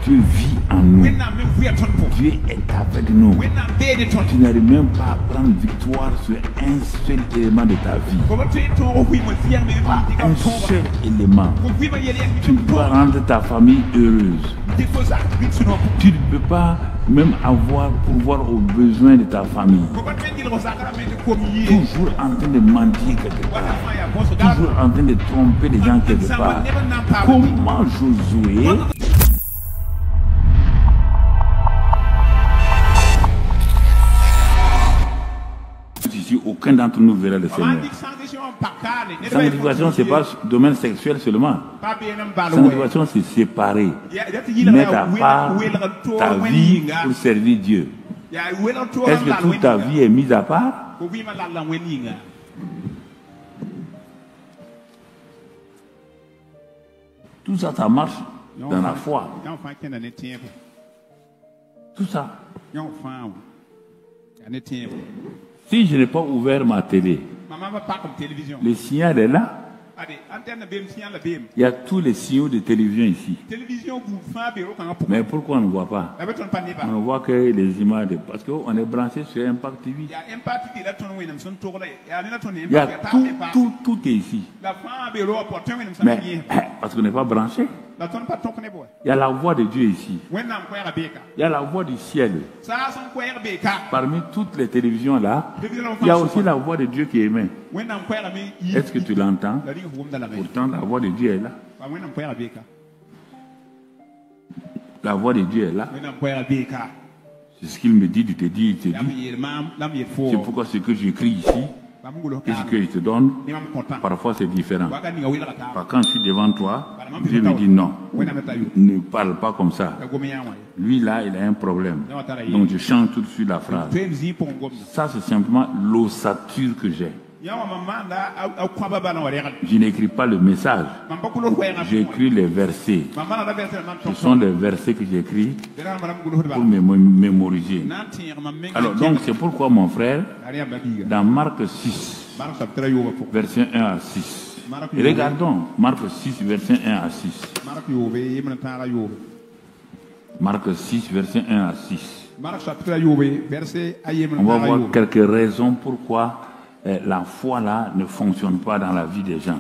Dieu vit en nous. Dieu est avec nous. Tu n'arrives même pas à prendre victoire sur un seul élément de ta vie. Pas un seul élément. Tu ne peux pas rendre ta famille heureuse. Tu ne peux pas même pourvoir aux besoins de ta famille. Toujours en train de mentir quelque part. Toujours en train de tromper les gens quelque part. Comment Josué ici, aucun d'entre nous verra le Seigneur. Sanctification, ce n'est pas domaine sexuel seulement. Sanctification, c'est séparer. Mettre à part ta vie pour servir Dieu. Est-ce que toute ta vie est mise à part? Tout ça, ça marche dans la foi. Tout ça. Si je n'ai pas ouvert ma télé, le signal est là. Il y a tous les signaux de télévision ici. Mais pourquoi on ne voit pas? On ne voit que les images. Parce qu'on est branché sur Impact TV. Il y a tout est ici. Mais parce qu'on n'est pas branché. Il y a la voix de Dieu ici. Il y a la voix du ciel. Parmi toutes les télévisions là, il y a aussi la voix de Dieu qui émet. Est-ce que tu l'entends? Pourtant, la voix de Dieu est là. La voix de Dieu est là. C'est ce qu'il me dit, tu te dis, il te dit. C'est pourquoi ce que j'écris ici, et ce qu'il te donne, parfois c'est différent. Quand je suis devant toi, Dieu me dit non, ne parle pas comme ça. Lui là, il a un problème. Donc je change tout de suite la phrase. Ça, c'est simplement l'ossature que j'ai. Je n'écris pas le message, j'écris les versets. Ce sont les versets que j'écris pour me mémoriser. Alors donc c'est pourquoi mon frère, dans Marc 6, verset 1 à 6, regardons Marc 6, verset 1 à 6. Marc 6, verset 1 à 6. On va voir quelques raisons pourquoi la foi là ne fonctionne pas dans la vie des gens.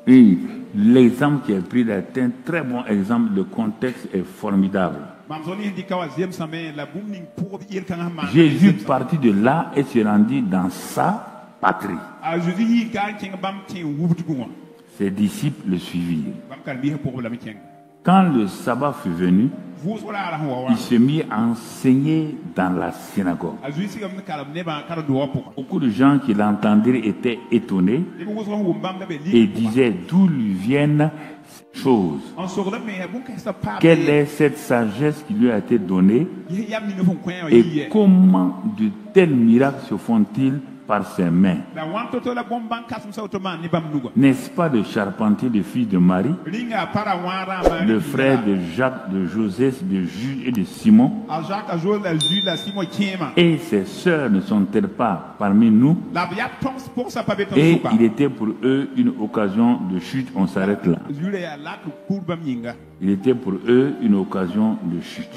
Et l'exemple qui est pris là est un très bon exemple. Le contexte est formidable. Jésus partit de là et se rendit dans sa patrie. Ses disciples le suivirent. Quand le sabbat fut venu, il se mit à enseigner dans la synagogue. Beaucoup de gens qui l'entendirent étaient étonnés et disaient d'où lui viennent ces choses. Quelle est cette sagesse qui lui a été donnée et comment de tels miracles se font-ils par ses mains? N'est-ce pas le charpentier, le fils de Marie, le frère de Jacques, de Joseph, de Jude et de Simon? Et ses sœurs ne sont-elles pas parmi nous? Et il était pour eux une occasion de chute. On s'arrête là. Il était pour eux une occasion de chute.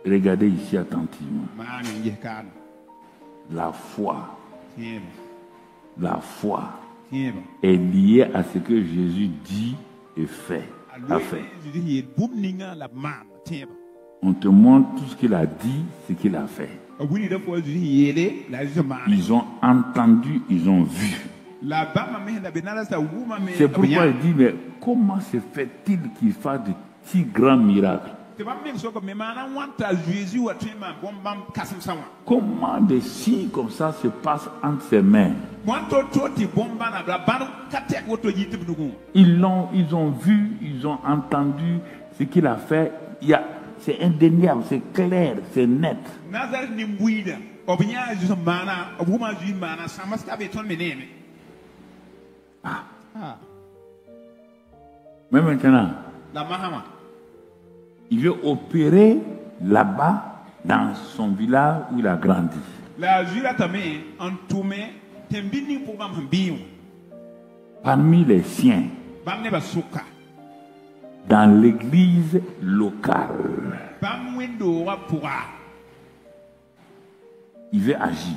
Regardez ici attentivement. La foi est liée à ce que Jésus dit et fait. On te montre tout ce qu'il a dit, ce qu'il a fait. Ils ont entendu, ils ont vu. C'est pourquoi il dit, mais comment se fait-il qu'il fasse de si grands miracles? Comment des signes comme ça se passent entre ses mains? Ils ont vu, ils ont entendu ce qu'il a fait. C'est indéniable, c'est clair, c'est net. Mais maintenant, il veut opérer là-bas, dans son village où il a grandi. parmi les siens, dans l'église locale, il veut agir.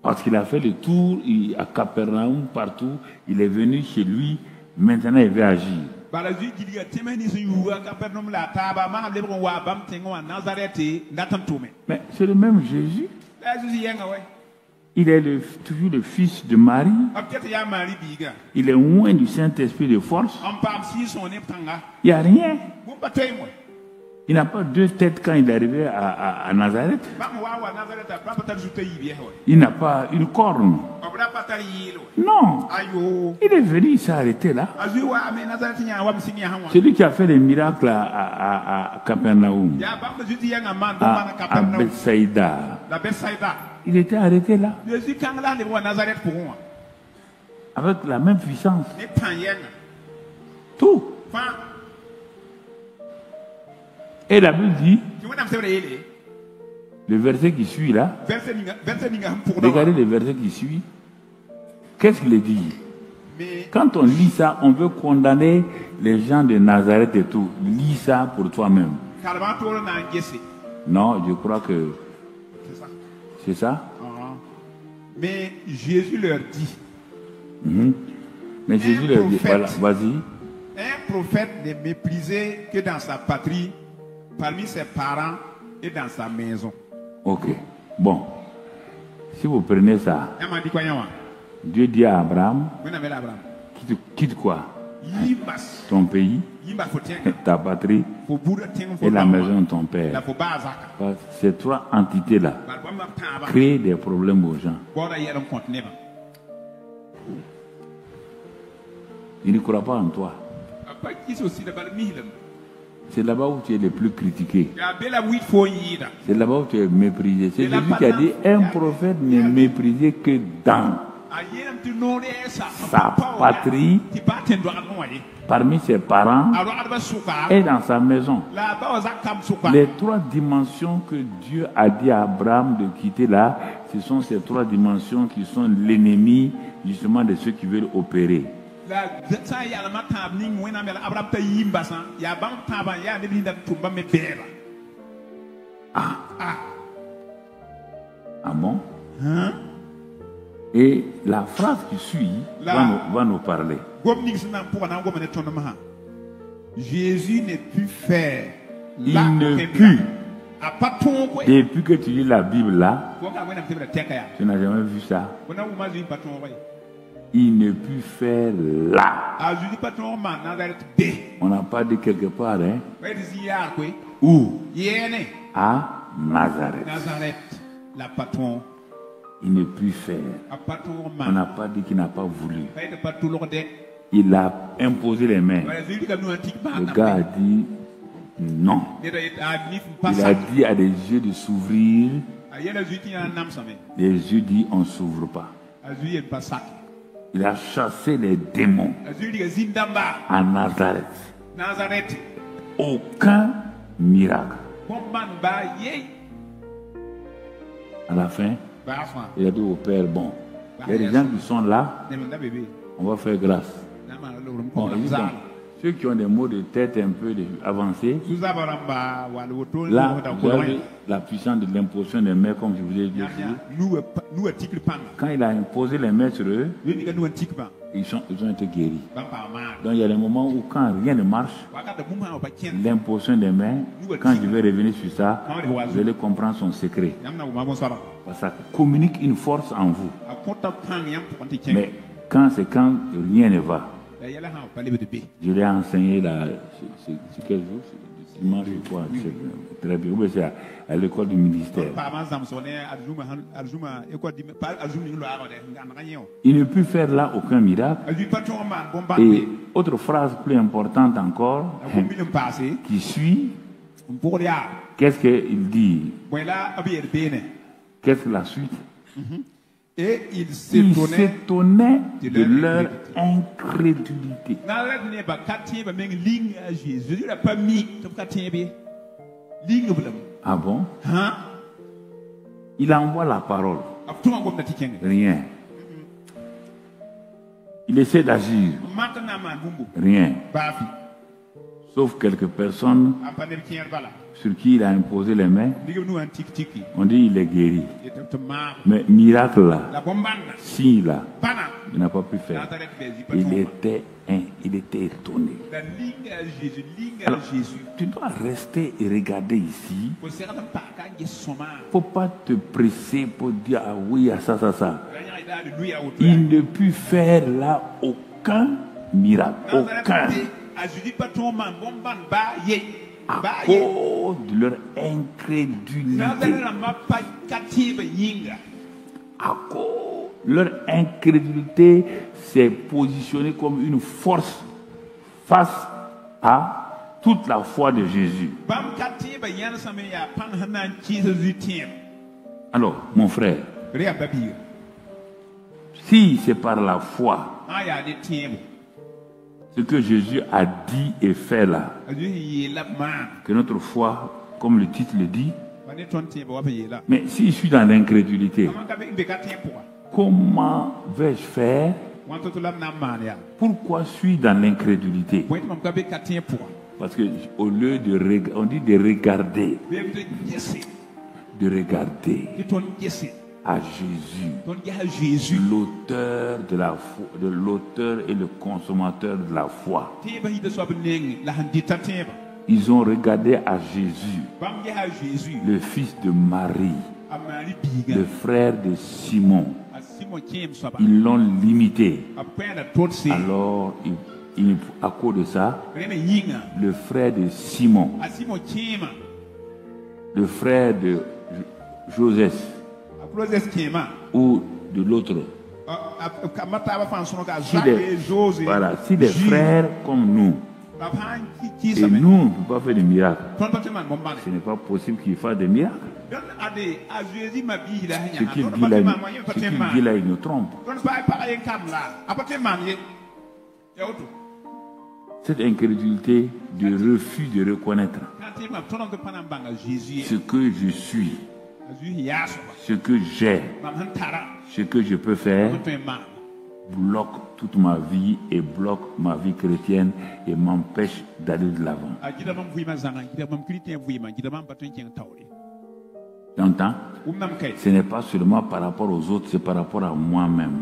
Parce qu'il a fait le tour à Capernaum, partout, il est venu chez lui, maintenant il veut agir. Mais c'est le même Jésus. Il est toujours le fils de Marie. Il est loin du Saint-Esprit de force. Il n'y a rien. Il n'a pas deux têtes quand il est arrivé à Nazareth. Il n'a pas une corne. Non. Il est venu, il s'est arrêté là. Celui qui a fait les miracles à Capernaum, à Bethsaïda, il était arrêté là. Avec la même puissance. Tout. Et la Bible dit, le verset qui suit là, regardez le verset qui suit, qu'est-ce qu'il dit? Quand on lit ça, on veut condamner les gens de Nazareth et tout. Lis ça pour toi-même. Non, je crois que c'est ça. Mais Jésus leur dit. Mais Jésus leur dit, voilà, vas-y. Un prophète n'est méprisé que dans sa patrie, parmi ses parents et dans sa maison. Ok. Bon. Si vous prenez ça, Dieu dit à Abraham, quitte quoi? Ton pays, ta patrie et la maison de ton père. Ces trois entités-là créent des problèmes aux gens. Ils ne croient pas en toi. C'est là-bas où tu es le plus critiqué. C'est là-bas où tu es méprisé. C'est Jésus qui a dit, un prophète n'est méprisé que dans sa patrie, parmi ses parents et dans sa maison. Les trois dimensions que Dieu a dit à Abraham de quitter là, ce sont ces trois dimensions qui sont l'ennemi justement de ceux qui veulent opérer. Ah bon? Et la phrase qui suit va nous parler. Jésus ne put faire. Il ne put. Depuis que tu lis la Bible là, tu n'as jamais vu ça. Il ne put faire là. On n'a pas dit quelque part, hein? Où? À Nazareth. Il ne put faire. On n'a pas dit qu'il n'a pas voulu. Il a imposé les mains. Le gars a dit non. Il a dit à des yeux de s'ouvrir. Les yeux disent on ne s'ouvre pas. Il a chassé les démons à Nazareth. Aucun miracle. À la fin, il a dit au Père, bon, il y a des gens qui sont là, on va faire grâce. Bon, ceux qui ont des maux de tête un peu avancés, là, vous avez la puissance de l'imposition des mains, comme je vous ai dit. Quand il a imposé les mains sur eux, ils ont été guéris. Donc il y a des moments où quand rien ne marche, l'imposition des mains, quand je vais revenir sur ça, vous allez comprendre son secret. Parce que ça communique une force en vous. Mais quand rien ne va, je l'ai enseigné là, c'est quel jour? Dimanche, je crois. Très bien. C'est à l'école du ministère. Il ne peut faire là aucun miracle. Et autre phrase plus importante encore, qui suit, qu'est-ce qu'il dit? Qu'est-ce que la suite? Et il s'étonnait de leur incrédulité. Ah bon? Il envoie la parole. Rien. Il essaie d'agir. Rien. Sauf quelques personnes sur qui il a imposé les mains. On dit qu'il est guéri. Mais miracle là, si là, il n'a pas pu faire. Il était étonné. Alors, tu dois rester et regarder ici. Il ne faut pas te presser pour dire ah oui, à ça. Il ne peut faire là aucun miracle. Aucun. À cause de leur incrédulité. À cause de leur incrédulité s'est positionnée comme une force face à toute la foi de Jésus. Alors, mon frère, si c'est par la foi, ce que Jésus a dit et fait là, que notre foi, comme le titre le dit, mais si je suis dans l'incrédulité, comment vais-je faire? Pourquoi je suis dans l'incrédulité? Parce que au lieu de regarder, on dit de regarder à Jésus, l'auteur de la foi, l'auteur et le consommateur de la foi. Ils ont regardé à Jésus, le fils de Marie, le frère de Simon. Ils l'ont limité. Alors, à cause de ça, le frère de Simon, le frère de Joseph, ou de l'autre. Si des frères comme nous, et nous, on ne peut pas faire de miracles, ce n'est pas possible qu'il fasse des miracles. Ce qu'il dit là, il nous trompe. Cette incrédulité de refus de reconnaître ce que je suis, ce que j'ai, ce que je peux faire, bloque toute ma vie et bloque ma vie chrétienne et m'empêche d'aller de l'avant. T'entends? Ce n'est pas seulement par rapport aux autres, c'est par rapport à moi-même.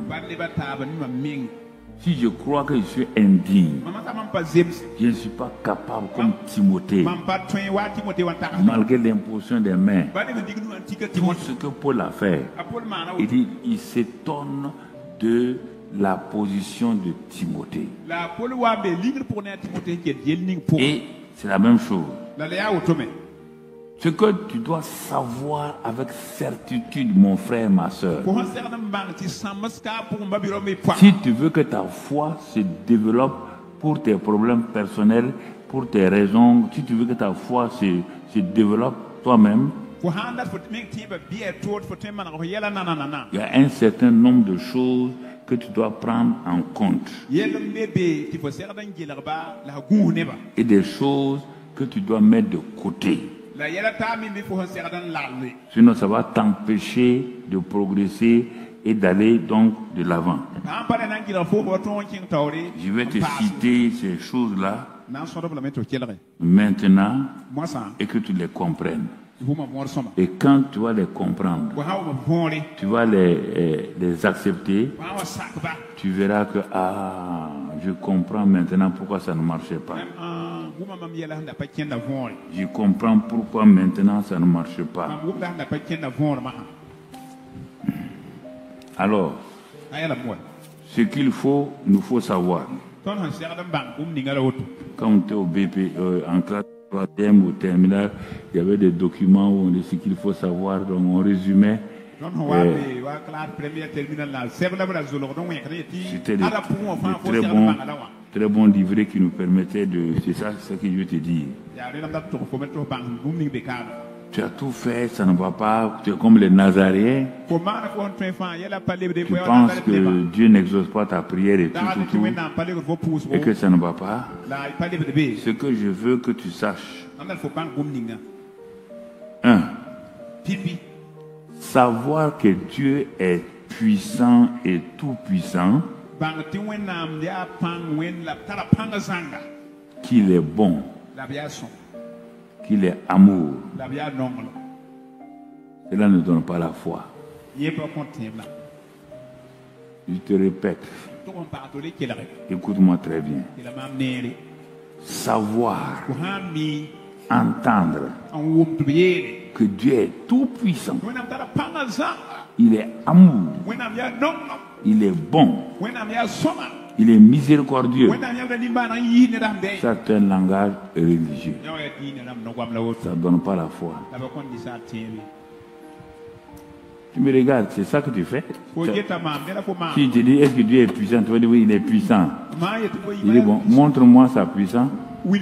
Si je crois que je suis indigne, je ne suis pas capable comme Timothée, malgré l'imposition des mains, tout ce que Paul a fait, il dit, il s'étonne de la position de Timothée. Et c'est la même chose. Ce que tu dois savoir avec certitude, mon frère, ma soeur, si tu veux que ta foi se développe pour tes problèmes personnels, pour tes raisons, si tu veux que ta foi se développe toi-même, il y a un certain nombre de choses que tu dois prendre en compte. Et des choses que tu dois mettre de côté. Sinon, ça va t'empêcher de progresser et d'aller donc de l'avant. Je vais te citer ces choses-là maintenant et que tu les comprennes. Et quand tu vas les comprendre, tu vas les accepter, tu verras que je comprends maintenant pourquoi ça ne marchait pas. Je comprends pourquoi maintenant ça ne marche pas. Alors, ce qu'il faut, nous faut savoir. Quand on était au BP, en classe 3e ou terminale, il y avait des documents où on dit ce qu'il faut savoir, donc on résumait. C'était très bons livrets qui nous permettaient de... C'est ça, c'est ce que je veux te dire. Tu as tout fait, ça ne va pas. Tu es comme les Nazaréens. Tu penses que Dieu n'exauce pas ta prière et tout, et que ça ne va pas. Ce que je veux que tu saches. 1. Savoir que Dieu est puissant et tout puissant. qu'il est bon, qu'il est amour. Cela ne donne pas la foi. Je te répète, écoute-moi très bien. Savoir, entendre que Dieu est tout puissant. Il est amour. Il est bon. Il est miséricordieux. Ça, c'est un langage religieux. Ça ne donne pas la foi. Tu me regardes, c'est ça que tu fais. Si tu dis, est-ce que Dieu est puissant? Tu vas dire, oui, il est puissant. Il dit, bon, montre-moi sa puissance. Il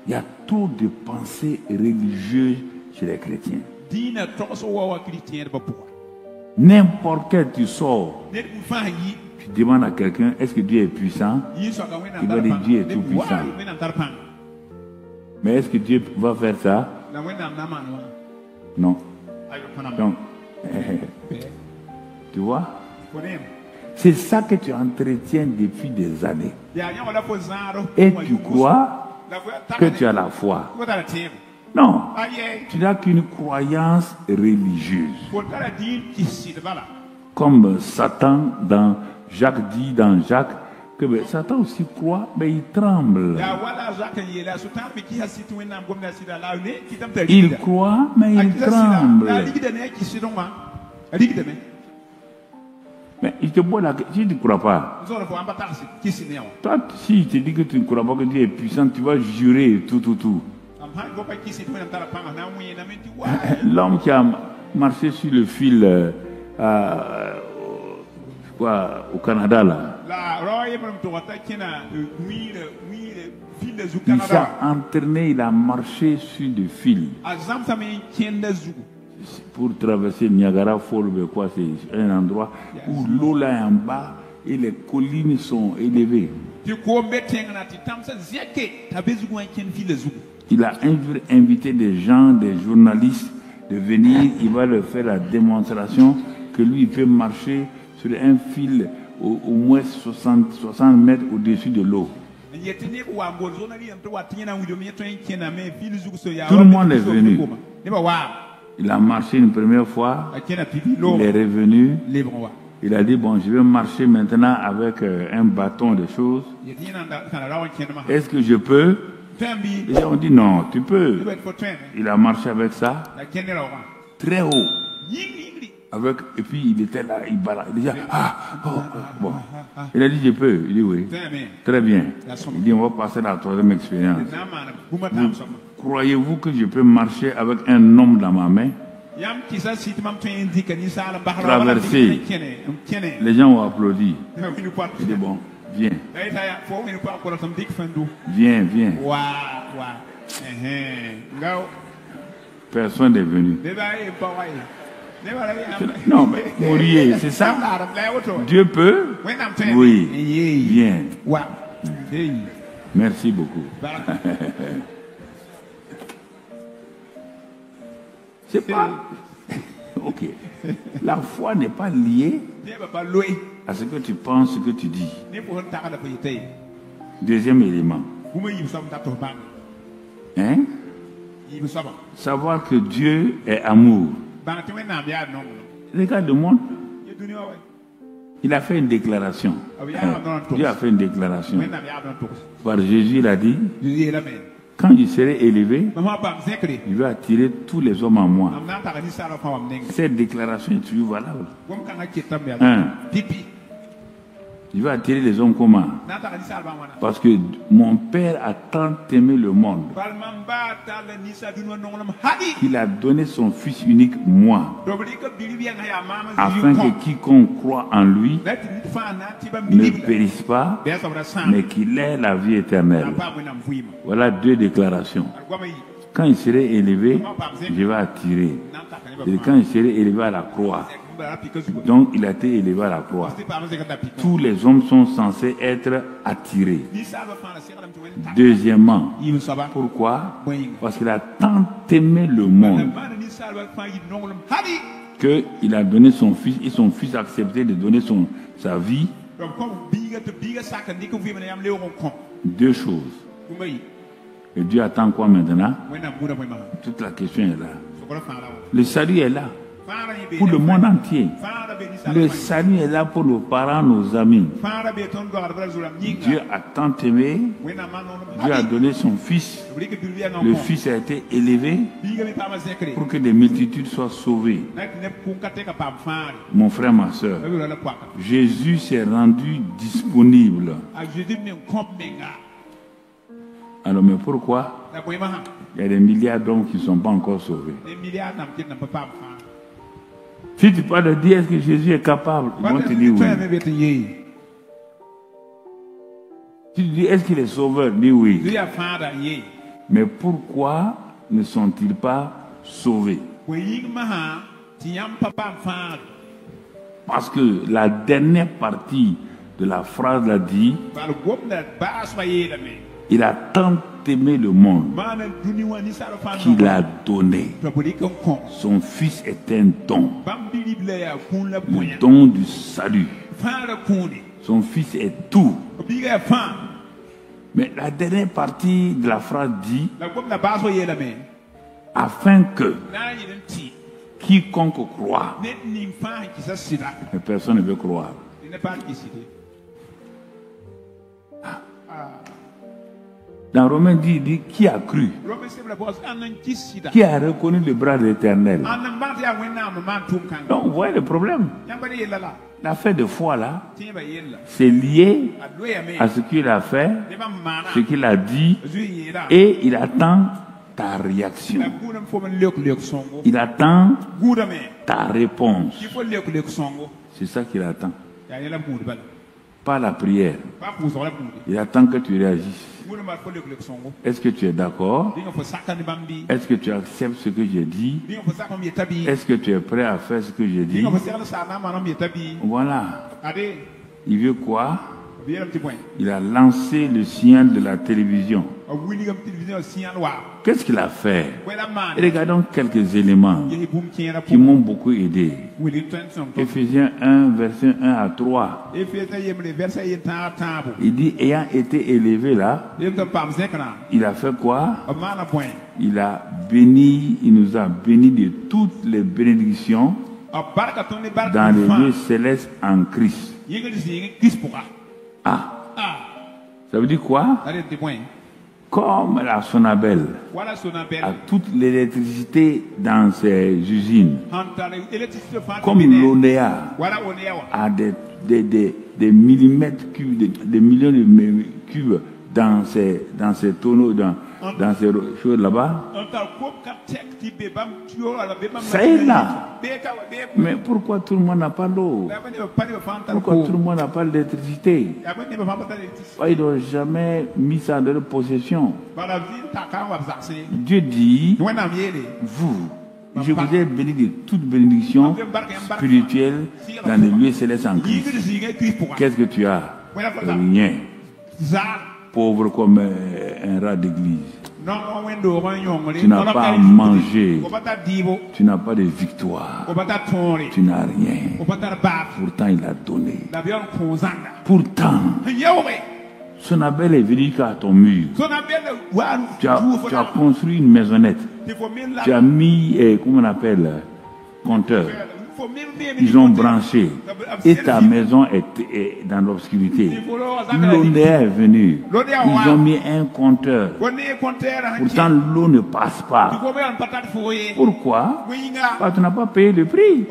y a trop de pensées religieuses chez les chrétiens. N'importe quel tu sors, tu demandes à quelqu'un, est-ce que Dieu est puissant? Il va dire, Dieu est tout puissant. Mais est-ce que Dieu va faire ça? Non. Donc, tu vois? C'est ça que tu entretiens depuis des années. Et tu crois que tu as la foi. Non, tu n'as qu'une croyance religieuse. Comme Satan, dans Jacques dit dans Jacques, que Satan aussi croit, mais il tremble. Il croit, mais il tremble. Mais il te pose la question, si tu ne crois pas, toi, si tu dis que tu ne crois pas que Dieu est puissant, tu vas jurer tout. L'homme qui a marché sur le fil au Canada, là, il s'est entraîné, il a marché sur le fil pour traverser Niagara Falls. C'est un endroit où l'eau là est en bas et les collines sont élevées. Il a invité des gens, des journalistes, de venir. Il va leur faire la démonstration que lui, il peut marcher sur un fil au moins 60 mètres au-dessus de l'eau. Tout le monde est venu. Il a marché une première fois. Il est revenu. Il a dit, bon, je vais marcher maintenant avec un bâton de choses. Est-ce que je peux? Les gens ont dit non, tu peux. Il a marché avec ça, très haut. Et puis il était là, il balade. Il dit, bon. Il a dit, je peux. Il dit oui. Très bien. Il dit, on va passer à la troisième expérience. Croyez-vous que je peux marcher avec un homme dans ma main? Traverser. Les gens ont applaudi. Il dit, bon. Viens. Viens. Personne n'est venu. Non, mais Mourier, c'est ça? Dieu peut? Oui. Viens. Merci beaucoup. C'est pas... Ok. La foi n'est pas liée à ce que tu penses, ce que tu dis. Deuxième élément. Hein? Savoir que Dieu est amour. Regarde le monde. Il a fait une déclaration. Dieu a fait une déclaration. Par Jésus, il a dit, quand je serai élevé, je vais attirer tous les hommes à moi. Cette déclaration est toujours valable. Je vais attirer les hommes comment? Parce que mon Père a tant aimé le monde qu'il a donné son Fils unique, moi, afin que quiconque croit en lui ne périsse pas, mais qu'il ait la vie éternelle. Voilà deux déclarations. Quand il serait élevé, je vais attirer. Et quand il serait élevé à la croix, donc il a été élevé à la croix. Tous les hommes sont censés être attirés. Deuxièmement, pourquoi? Parce qu'il a tant aimé le monde qu'il a donné son fils et son fils a accepté de donner sa vie. Deux choses. Et Dieu attend quoi maintenant? Toute la question est là. Le salut est là pour le monde entier. Le salut est là pour nos parents, nos amis. Dieu a tant aimé. Dieu a donné son fils. Le fils a été élevé pour que des multitudes soient sauvées. Mon frère, ma soeur, Jésus s'est rendu disponible. Alors, mais pourquoi il y a des milliards d'hommes qui ne sont pas encore sauvés? Si tu peux leur dire est-ce que Jésus est capable, ils vont te dire oui. Si tu dis est-ce qu'il est sauveur, dis oui. Mais pourquoi ne sont-ils pas sauvés? Parce que la dernière partie de la phrase l'a dit, il a tant aimé le monde qu'il a donné. Son fils est un don. Le don du salut. Son fils est tout. Mais la dernière partie de la phrase dit, afin que quiconque croit, mais personne ne veut croire. Dans Romains 10, il dit qui a cru? Qui a reconnu le bras de l'Éternel? Donc, vous voyez le problème. L'affaire de foi là, c'est lié à ce qu'il a fait, ce qu'il a dit, et il attend ta réaction. Il attend ta réponse. C'est ça qu'il attend. Pas la prière. Il attend que tu réagisses. Est-ce que tu es d'accord? Est-ce que tu acceptes ce que j'ai dit? Est-ce que tu es prêt à faire ce que j'ai dit? Voilà. Il veut quoi? Il a lancé le signal de la télévision. Qu'est-ce qu'il a fait? Et regardons quelques éléments qui m'ont beaucoup aidé. Éphésiens 1, verset 1 à 3. Il dit, ayant été élevé là, il a fait quoi? Il a béni, il nous a bénis de toutes les bénédictions dans les lieux célestes en Christ. Ah. Ça veut dire quoi? Comme la Sonabel a toute l'électricité dans ses usines, comme l'Onea a des millimètres cubes, des millions de cubes dans ses tonneaux, dans ces choses là-bas, ça est là. Mais pourquoi tout le monde n'a pas l'eau? Pourquoi tout le monde n'a pas l'électricité? Ils n'ont jamais mis ça dans leur possession. Dieu dit, vous, je vous ai béni de toute bénédiction spirituelle dans les lieux célestes en Christ. Qu'est-ce que tu as? Rien. Pauvre comme un rat d'église. Tu n'as pas à manger. Tu n'as pas de victoire. Tu n'as rien. Pourtant, il a donné. Pourtant, Sonabel est venu à ton mur. Tu as construit une maisonnette. Tu as mis, comment on appelle, compteur. Ils ont branché et ta maison est dans l'obscurité. L'Onea est venu. Ils ont mis un compteur. Pourtant, l'eau ne passe pas. Pourquoi? Parce que tu n'as pas payé le prix.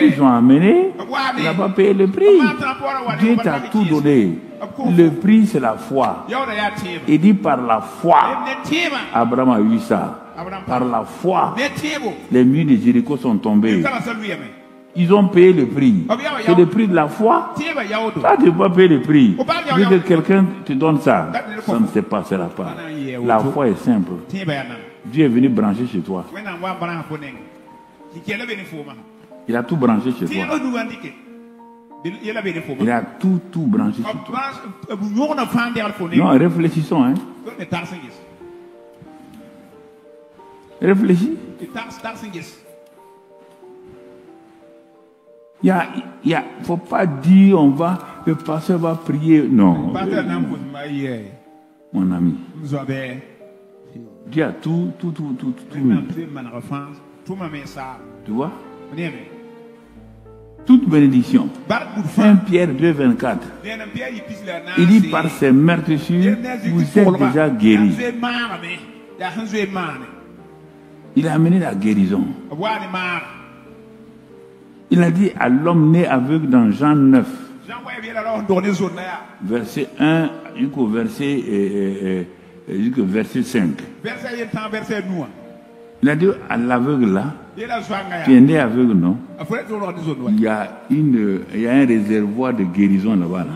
Ils ont amené, tu n'as pas payé le prix. Dieu t'a tout donné. Le prix, c'est la foi. Il dit par la foi. Abraham a eu ça. Par la foi, les murs de Jéricho sont tombés. Ils ont payé le prix. C'est le prix de la foi. Ça, tu ne peux pas payer le prix. Dès que quelqu'un te donne ça, ça ne se passera pas. La foi est simple. Dieu est venu brancher chez toi. Il a tout branché chez toi. Il a tout branché chez toi. Non, réfléchissons. Hein. Réfléchis. Il y a, faut pas dire le pasteur va prier. Non. Mon ami. Dieu a tout mis. Tu vois? Toute bénédiction. 1 Pierre 2,24. Il dit par ses meurtrissures, vous êtes déjà guéris. Il a amené la guérison. Il a dit à l'homme né aveugle dans Jean 9, verset 1 jusqu'au verset 5. Il a dit à l'aveugle là, qui est né aveugle, non? Il y a un réservoir de guérison là-bas. Là.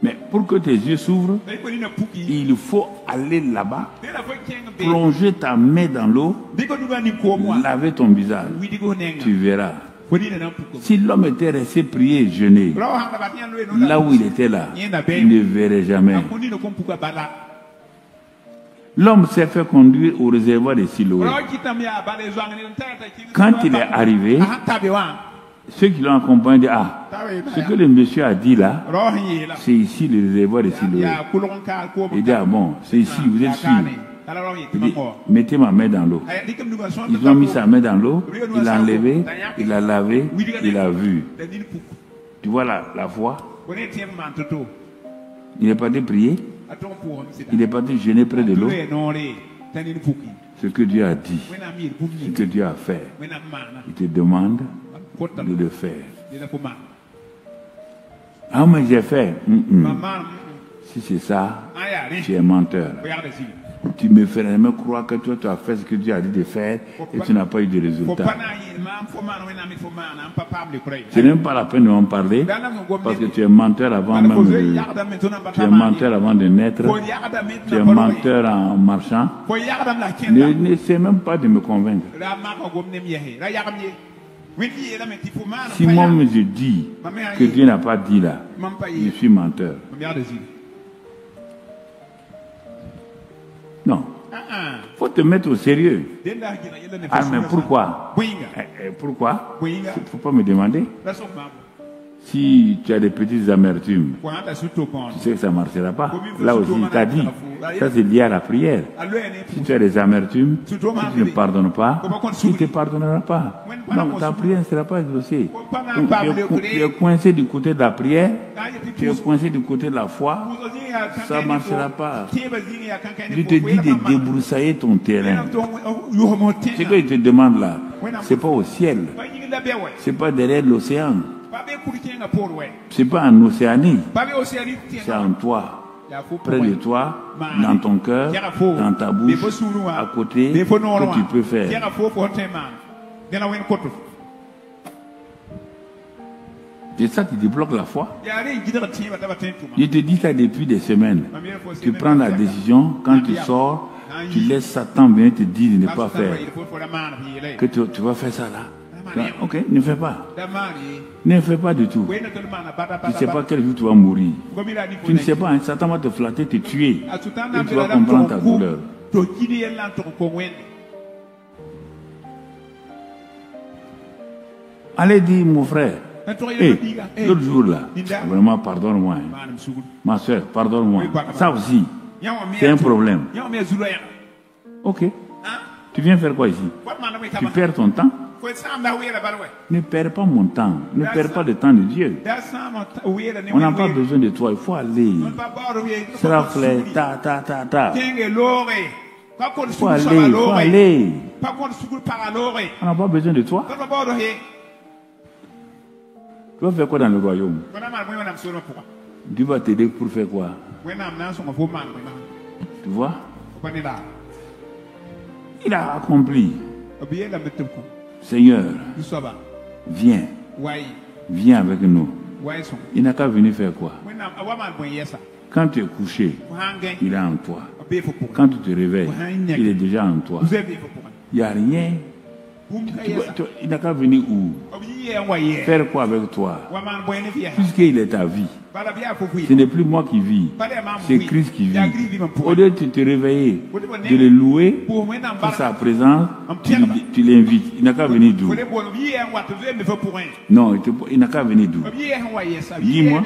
Mais pour que tes yeux s'ouvrent, il faut aller là-bas, plonger ta main dans l'eau, laver ton visage. Tu verras. Si l'homme était resté prier et jeûner, là où il était là, il ne verrait jamais. L'homme s'est fait conduire au réservoir de Siloé. Quand il est arrivé, ceux qui l'ont accompagné disent, ah, ce que le monsieur a dit là, c'est ici le réservoir de Siloé. Il dit, ah bon, c'est ici, vous êtes sûr. Il dit, mettez ma main dans l'eau. Ils ont mis sa main dans l'eau, il l'a enlevé, il l'a lavé, il a vu. Tu vois la foi? Il n'est pas de prier. Il n'est pas de jeûner près de l'eau. Ce que Dieu a dit, ce que Dieu a fait, il te demande de le faire. Ah, mais j'ai fait. Si c'est ça, tu es menteur. Tu me ferais même croire que toi, tu as fait ce que Dieu a dit de faire et tu n'as pas eu de résultat. Ce n'est même pas la peine de m'en parler parce que tu es menteur avant même tu es menteur avant de naître. Tu es menteur en marchant. N'essaie même pas de me convaincre. Si moi je dis que Dieu n'a pas dit là, je suis menteur. Non. Il faut te mettre au sérieux. Ah, mais pourquoi? Pourquoi? Il ne faut pas me demander. Si tu as des petites amertumes, tu sais que ça ne marchera pas. Là aussi, il t'a dit. Ça, c'est lié à la prière. Si tu as des amertumes, si tu ne pardonnes pas, il ne te pardonnera pas. Donc, ta prière ne sera pas exaucée. Donc, tu es coincé du côté de la prière, tu es coincé du côté de la foi, ça ne marchera pas. Je te dis de débroussailler ton terrain. Ce qu'il te demande là, ce n'est pas au ciel, ce n'est pas derrière l'océan. Ce n'est pas en Océanie, c'est en toi, près de toi, dans ton cœur, dans ta bouche, à côté, que tu peux faire. C'est ça qui débloque la foi. Je te dis ça depuis des semaines. Tu prends la décision, quand tu sors, tu laisses Satan venir te dire de ne pas faire. Que tu vas faire ça là. Ok, ne fais pas. Ne fais pas du tout. Tu ne sais pas quel jour tu vas mourir. Tu ne sais pas, hein, Satan va te flatter, te tuer. Et tu vas comprendre ta douleur. Allez dire, mon frère. L'autre jour là, vraiment pardonne-moi. Hein. Ma soeur, pardonne-moi. Ça aussi, c'est un problème. Ok. Tu viens faire quoi ici? Tu perds ton temps? Ne perds pas mon temps. Ne perds pas le temps de Dieu. On n'a pas besoin de toi. Il faut aller. Sera fleur, ta. Il faut aller. On n'a pas besoin de toi. Tu vas faire quoi dans le royaume? Dieu va t'aider pour faire quoi? Tu vois? Il a accompli. Seigneur, viens. Viens avec nous. Il n'a qu'à venir faire quoi? Quand tu es couché, il est en toi. Quand tu te réveilles, il est déjà en toi. Il n'y a rien Il n'a qu'à venir où? Faire quoi avec toi? Puisqu'il est ta vie. Ce n'est plus moi qui vis, c'est Christ qui vit. Au lieu de te réveiller, de le louer pour sa présence, tu l'invites. Il n'a qu'à venir d'où? Non, il n'a qu'à venir d'où? Dis-moi.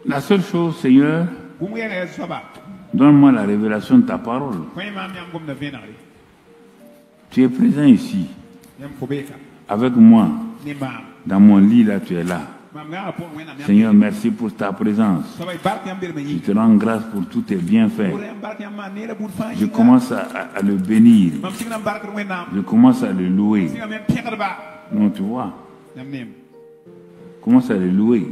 La seule chose, Seigneur, donne-moi la révélation de ta parole. Tu es présent ici, avec moi, dans mon lit, là, tu es là. Seigneur, merci pour ta présence. Je te rends grâce pour tous tes bienfaits. Je commence à le bénir. Je commence à le louer. Non, tu vois. Je commence à le louer.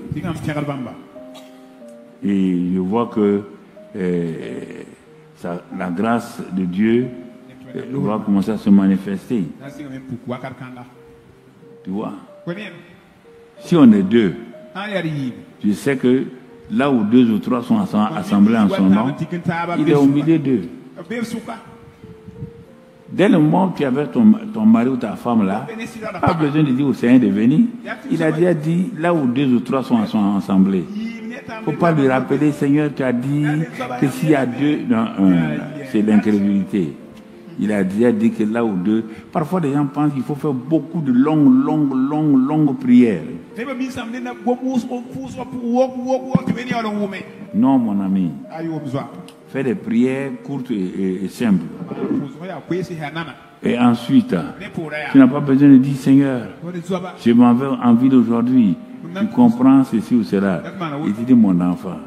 Et je vois que la grâce de Dieu va commencer à se manifester. Tu vois? Si on est deux, je sais que là où 2 ou 3 sont assemblés en son nom, il est au milieu d'eux. Dès le moment où tu avais ton mari ou ta femme là, pas besoin de dire au Seigneur de venir. Il a déjà dit là où 2 ou 3 sont assemblés. Il ne faut pas lui rappeler, Seigneur, tu as dit que s'il y a 2, non, c'est l'incrédulité. Il a déjà dit que là où 2, parfois les gens pensent qu'il faut faire beaucoup de longues prières. Non, mon ami. Fais des prières courtes et simples. Et ensuite, tu n'as pas besoin de dire, Seigneur, je m'en vais en ville aujourd'hui. Tu comprends ceci ou cela. Et tu dis, mon enfant,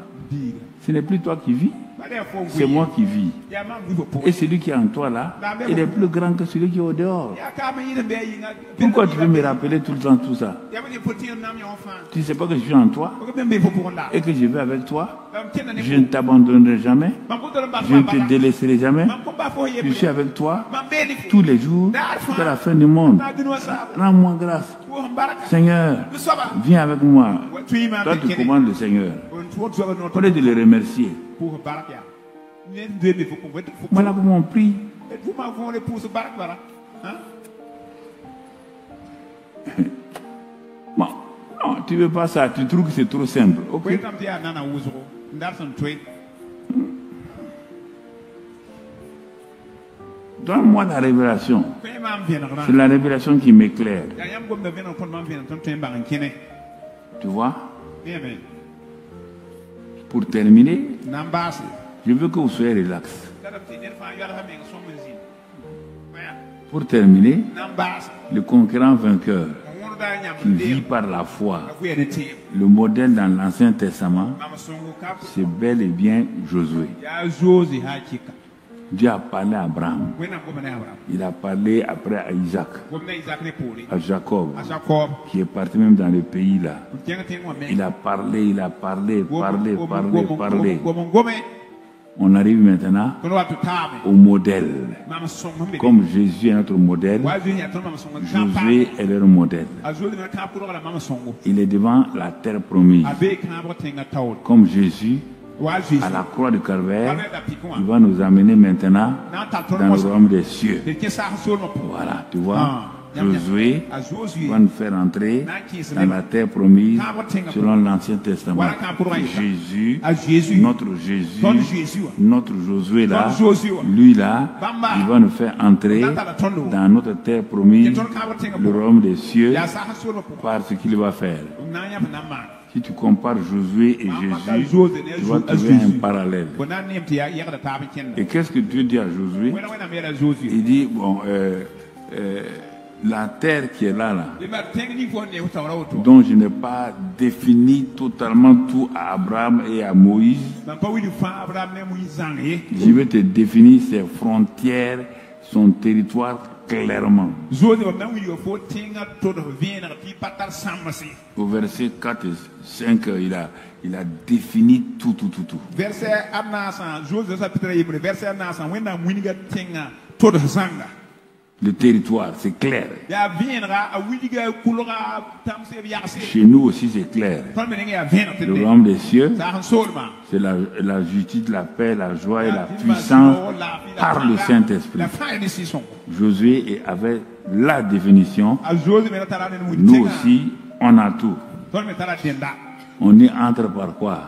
ce n'est plus toi qui vis, c'est moi qui vis. Et celui qui est en toi là, il est plus grand que celui qui est au dehors. Pourquoi tu veux me rappeler tout le temps tout ça? Tu ne sais pas que je suis en toi et que je vais avec toi. Je ne t'abandonnerai jamais. Je ne te délaisserai jamais. Je suis avec toi tous les jours jusqu'à la fin du monde. Rends-moi grâce. Seigneur, viens avec moi. Toi, tu commandes le Seigneur. Au lieu de le remercier. Voilà comment on prie. Bon, non, tu ne veux pas ça. Tu trouves que c'est trop simple. Okay. Donne-moi la révélation. C'est la révélation qui m'éclaire. Tu vois? Pour terminer, je veux que vous soyez relax. Pour terminer, le conquérant vainqueur qui vit par la foi, le modèle dans l'Ancien Testament, c'est bel et bien Josué. Dieu a parlé à Abraham. Il a parlé après à Isaac, à Jacob, qui est parti même dans le pays là. Il a parlé. On arrive maintenant au modèle. Comme Jésus est notre modèle, Josué est leur modèle. Il est devant la terre promise. Comme Jésus, à la croix du Calvaire, il va nous amener maintenant dans le royaume des cieux. Voilà, tu vois, Josué va nous faire entrer dans la terre promise selon l'Ancien Testament. Jésus, notre Josué là, lui là, il va nous faire entrer dans notre terre promise, le royaume des cieux, par ce qu'il va faire. Si tu compares Josué et Jésus, tu vas trouver un parallèle. Et qu'est-ce que Dieu dit à Josué? Il dit, bon, la terre qui est là, dont je n'ai pas défini totalement tout à Abraham et à Moïse, je vais te définir ses frontières, son territoire clairement. Au verset 4 et 5, il a défini tout. le territoire, c'est clair. Chez nous aussi, c'est clair. Le royaume des cieux, c'est la justice, la paix, la joie et la puissance par le Saint-Esprit. Josué avait la définition. Nous aussi, on a tout. On y entre par quoi?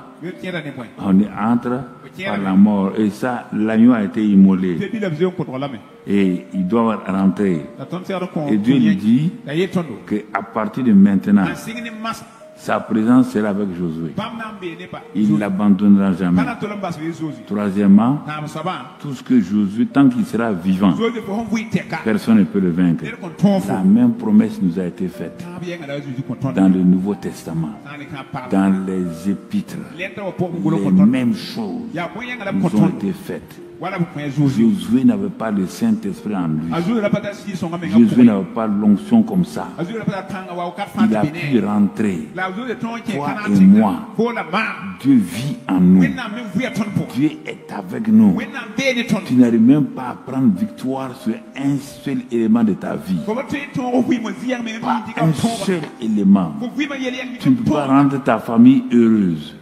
On y entre par la mort. Et ça, l'agneau a été immolé. Et il doit rentrer. Et Dieu lui dit qu'à partir de maintenant, sa présence sera avec Josué. Il ne l'abandonnera jamais. Troisièmement, tout ce que Josué, tant qu'il sera vivant, personne ne peut le vaincre. La même promesse nous a été faite dans le Nouveau Testament, dans les épîtres. Les mêmes choses nous ont été faites. Josué n'avait pas le Saint-Esprit en lui. Josué n'avait pas l'onction comme ça. Il a pu rentrer. Toi et moi, Dieu vit en nous. Dieu est avec nous. Tu n'arrives même pas à prendre victoire sur un seul élément de ta vie. Pas un seul élément. Tu ne peux pas rendre ta famille heureuse.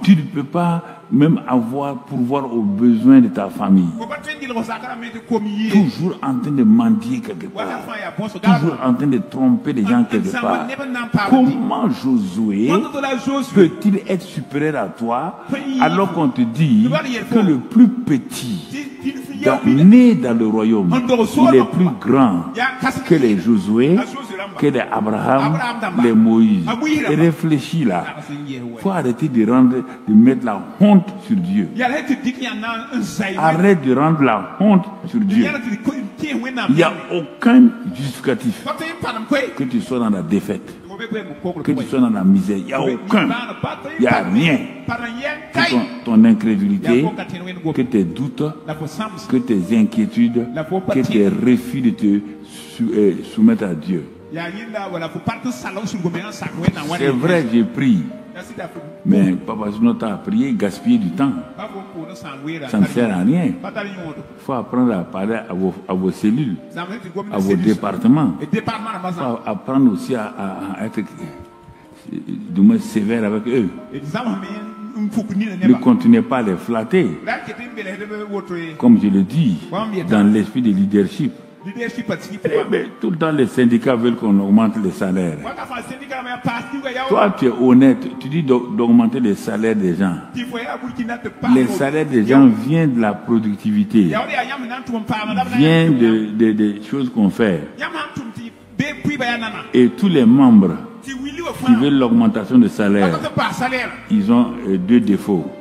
Tu ne peux pas même pourvoir aux besoins de ta famille. Toujours en train de mendier quelque part. Toujours en train de tromper les gens quelque part. Comment Josué peut-il être supérieur à toi alors qu'on te dit que le plus petit né dans le royaume, il est plus grand que les Josué, que les Abraham, les Moïse. Et réfléchis là. Il faut arrêter de mettre la honte sur Dieu. Arrête de rendre la honte sur Dieu. Il n'y a aucun justificatif que tu sois dans la défaite, que tu sois dans la misère. Il n'y a aucun. Il n'y a rien. Que ton incrédulité, que tes doutes, que tes inquiétudes, que tes refus de te soumettre à Dieu. C'est vrai, j'ai pris. Mais Papa Juno t'a prié, gaspiller du temps. Ça ne sert à rien. Il faut apprendre à parler à vos cellules, à vos départements. Il faut apprendre aussi à être du moins sévère avec eux. Ne continuez pas à les flatter. Comme je le dis, dans l'esprit de leadership. Mais tout le temps, les syndicats veulent qu'on augmente les salaires. Toi, tu es honnête, tu dis d'augmenter les salaires des gens. Les salaires des gens viennent de la productivité, viennent des choses qu'on fait. Et tous les membres qui veulent l'augmentation de salaire, ils ont deux défauts.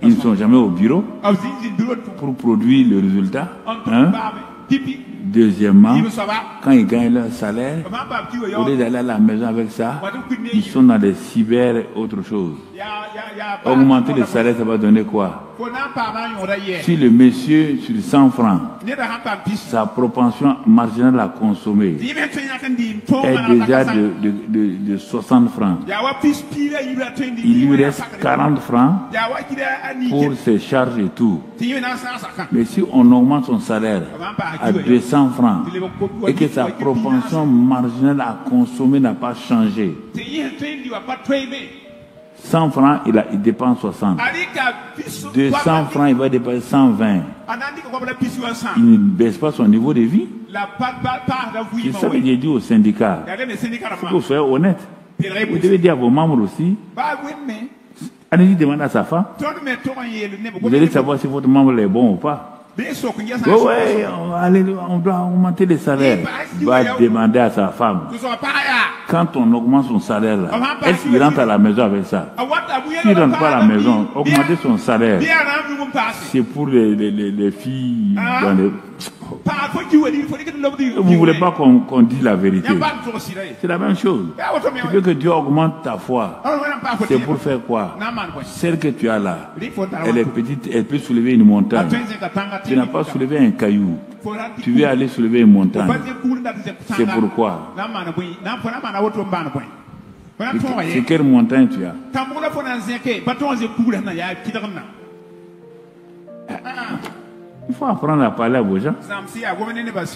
Ils ne sont jamais au bureau pour produire le résultat. Hein? Deuxièmement, quand ils gagnent leur salaire, au lieu d'aller à la maison avec ça, ils sont dans des cyber et autre chose. Augmenter le salaire, ça va donner quoi? Si le monsieur, sur 100 francs, sa propension marginale à consommer est déjà de 60 francs, il lui reste 40 francs pour ses charges et tout. Mais si on augmente son salaire à 200 francs et que sa propension marginale à consommer n'a pas changé, 100 francs, il dépense 60. 200 francs, il va dépenser 120. Il ne baisse pas son niveau de vie. C'est ça que j'ai dit au syndicat. Il faut que vous soyez honnête. Vous devez dire à vos membres aussi. Allez-y demander à sa femme. Vous allez savoir si votre membre est bon ou pas. Oui, on doit augmenter les salaires. Il va demander à sa femme. Quand on augmente son salaire, est-ce qu'il rentre à la maison avec ça? S'il ne rentre pas à la maison, augmenter son salaire, c'est pour les filles dans les... Vous ne voulez pas qu'on dise la vérité. C'est la même chose. Tu veux que Dieu augmente ta foi. C'est pour faire quoi? Celle que tu as là, elle est petite, elle peut soulever une montagne. Tu n'as pas soulevé un caillou. Tu veux aller soulever une montagne. C'est pourquoi. C'est quelle montagne tu as? Il faut apprendre à parler à vos gens.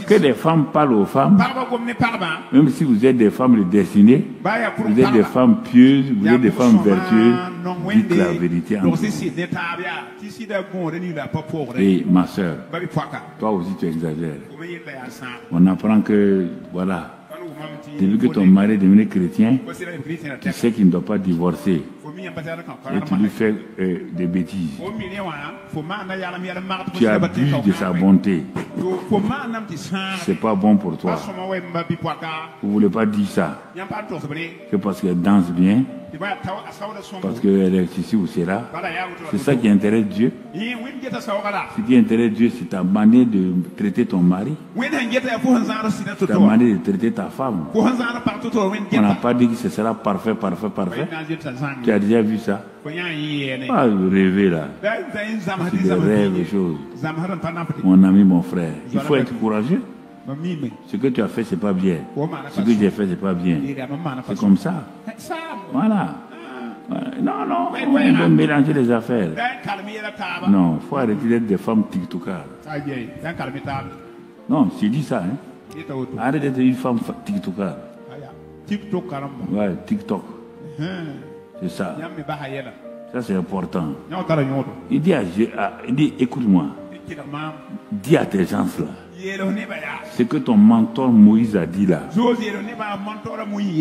Que des femmes parlent aux femmes. Même si vous êtes des femmes de destinée, vous êtes des femmes pieuses, vous êtes des femmes vertueuses, dites la vérité en vous. Et ma soeur, toi aussi tu exagères. On apprend que, voilà, depuis que ton mari est devenu chrétien, tu sais qu'il ne doit pas divorcer. Et tu lui fais des bêtises. Tu abuses de sa bonté. C'est pas bon pour toi. Vous ne voulez pas dire ça. Que parce qu'elle danse bien, parce qu'elle est ici ou c'est là. C'est ça qui intéresse Dieu. Ce qui intéresse Dieu, c'est ta manière de traiter ton mari, ta manière de traiter ta femme. On n'a pas dit que ce sera parfait, parfait, parfait. Tu as déjà vu ça? Pas rêver là. C'est des rêves et choses. Mon ami, mon frère, il faut être courageux. Ce que tu as fait, c'est pas bien. Ce que j'ai fait, c'est pas bien. C'est comme ça. Voilà. Non, non, on veut mélanger les affaires. Non, il faut arrêter d'être des femmes tiktokards. Non, j'ai dit ça. Hein. Arrête d'être une femme tiktokard. Ouais, TikTok. C'est ça. Ça, c'est important. Il dit, écoute-moi. Dis à tes gens là. Ce que ton mentor Moïse a dit là.